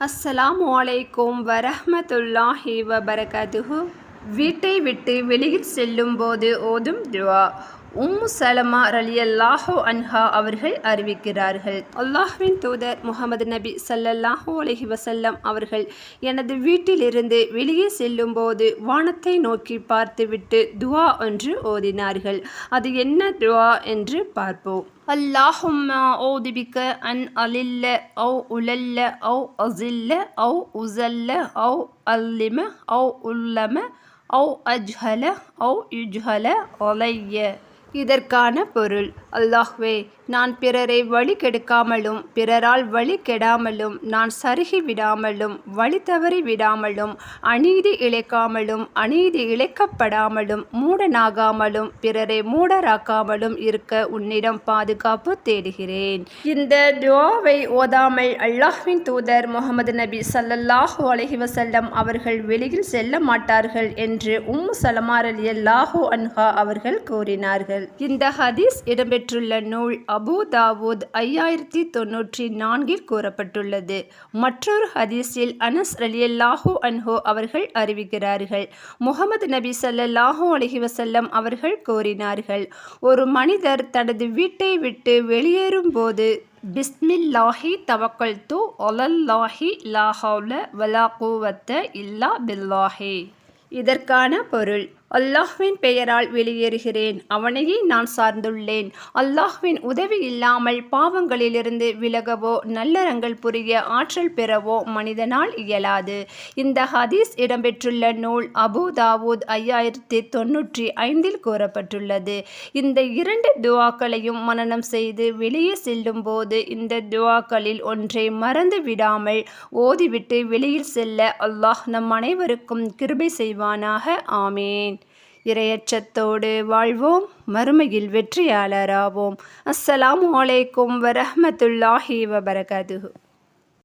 அஸ்ஸலாமு அலைக்கும் வரஹ்மத்துல்லாஹி வபரகாத்துஹு. வீட்டை விட்டு வெளியில் செல்லும் போது ஓதும் துவா. உம்மு சலமா ரலியல்லாஹு அன்ஹா அவர்கள் அறிவிக்கிறார்கள், அல்லாஹ்வின் தூதர் முஹம்மது நபி ஸல்லல்லாஹு அலைஹி வஸல்லம் அவர்கள் எனது வீட்டிலிருந்து வெளியே செல்லும் போது வானத்தை நோக்கி பார்த்துவிட்டு துவா ஒன்று ஓதினார்கள். அது என்ன துவா என்று பார்ப்போம். அல்லாஹும்ம அஊது பிக அன் அலில்ல அவ் உலல்ல அவ் அஸில்ல அவ் உஸல்ல அவ் அல்லிம அவ் உல்லம அவ் அஜ்ஹல அவ் யுஜ்ஹல அலைய. இதற்கான பொருள்: அல்லாஹ்வே, நான் பிறரை வழி கெடுக்காமலும் பிறரால் வழி கெடாமலும் நான் சருகி விடாமலும் வழி தவறி விடாமலும் அநீதி இழைக்காமலும் அநீதி இழைக்கப்படாமலும் மூடனாகாமலும் பிறரை மூடராக்காமலும் இருக்க உன்னிடம் பாதுகாப்பு தேடுகிறேன். இந்த துஆவை ஓதாமல் அல்லாஹ்வின் தூதர் முஹம்மது நபி ஸல்லல்லாஹு அலைஹி வஸல்லம் அவர்கள் வெளியில் செல்ல மாட்டார்கள் என்று உம்மு சலமா ரலியல்லாஹு அன்ஹா அவர்கள் கூறினார்கள். இந்த ஹதீஸ் இடம்பெற்றுள்ள நூல் அபூ தாவூத் 5094 கூறப்பட்டுள்ளது. மற்றொரு ஹதீஸில் அனஸ் ரலியல்லாஹு அன்ஹு அவர்கள் அறிவிக்கிறார்கள், முஹம்மது நபி ஸல்லல்லாஹு அலைஹி வஸல்லம் அவர்கள் கூறினார்கள், ஒரு மனிதர் தனது வீட்டை விட்டு வெளியேறும் போது பிஸ்மில்லாஹி தவக்கல்து அலல்லாஹி லா ஹவ்ல வலா குவத்த இல்லா பில்லாஹி. இதற்கான பொருள்: அல்லாஹ்வின் பெயரால் வெளியேறுகிறேன், அவனையே நான் சார்ந்துள்ளேன். அல்லாஹ்வின் உதவி இல்லாமல் பாவங்களிலிருந்து விலகவோ நல்லறங்கள் புரிய ஆற்றல் பெறவோ மனிதனால் இயலாது. இந்த ஹதீஸ் இடம்பெற்றுள்ள நூல் அபூ தாவூத் 5095 கூறப்பட்டுள்ளது. இந்த இரண்டு துஆக்களையும் மனனம் செய்து வெளியே செல்லும் போது இந்த துஆக்களில் ஒன்றை மறந்து விடாமல் ஓதிவிட்டு வெளியில் செல்ல அல்லாஹ் நம் அனைவருக்கும் கிருபை செய்வானாக. ஆமீன். இறையச்சத்தோடு வாழ்வோம், மறுமையில் வெற்றியாளராவோம். அஸ்ஸலாமு அலைக்கும் வரஹ்மத்துல்லாஹி வபரகாத்துஹு.